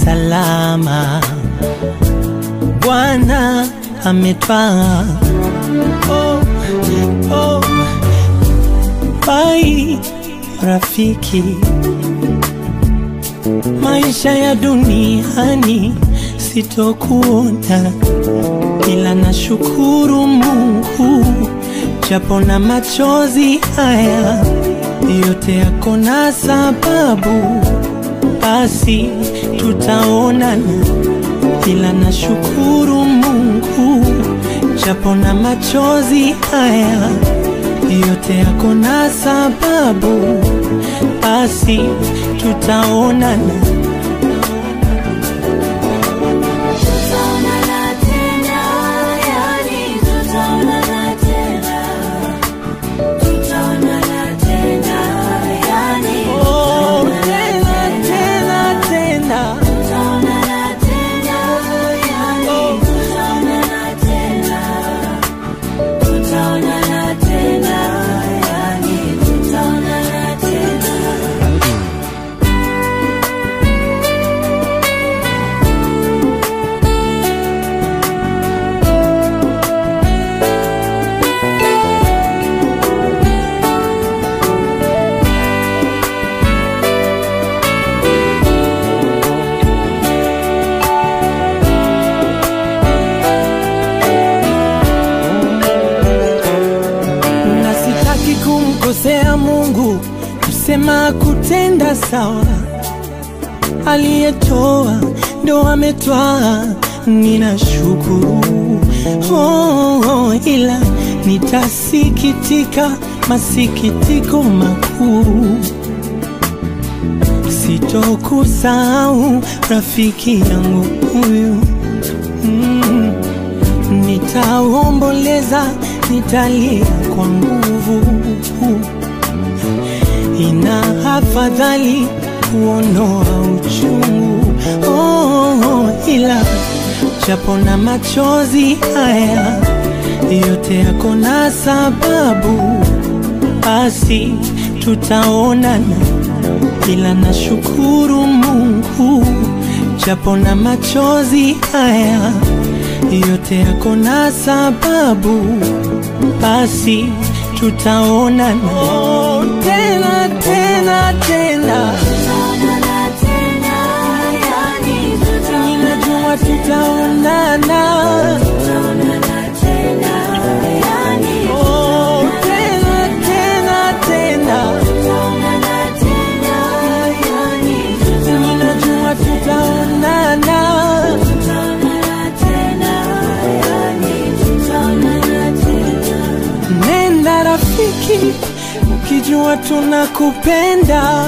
salama, Bwana ametwaa. Oh, oh, bye rafiki, maisha ya duniani sitokuona, ila nashukuru Mungu, japo na machozi haya yote yako na sababu, basi tutaonana, ila nashukuru Mungu, japo na machozi haya yote yako na sababu, basi tutaonana. Kumkosea Mungu, kusema kutenda sawa, aliyetoa ndo ametwaa, ninashukuru. Ila nitasikitika masikitiko makuu, sitokusahau rafiki yangu huyu. Nitaomboleza, nitalia kwa nguvu, ina afadhali kuondoa uchungu. Ila japo na machozi haya yote yako na sababu, basi tutaonana, ila nashukuru Mungu, japo na machozi haya yote yako na sababu, basi tutaonana. Tena tena tena, ninajua tutaonana. Tena tena tena, ninajua tutaonana. Nenda rafiki, ukijua tunakupenda.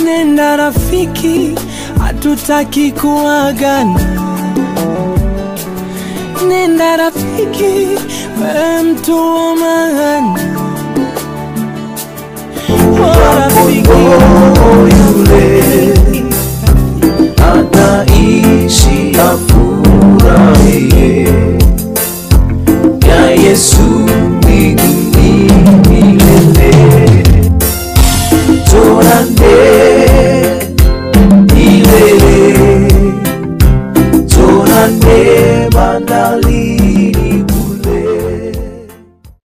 Nenda rafiki, hatutaki kuagana. Nenda rafiki, wewe mtu wa maana. Rafiki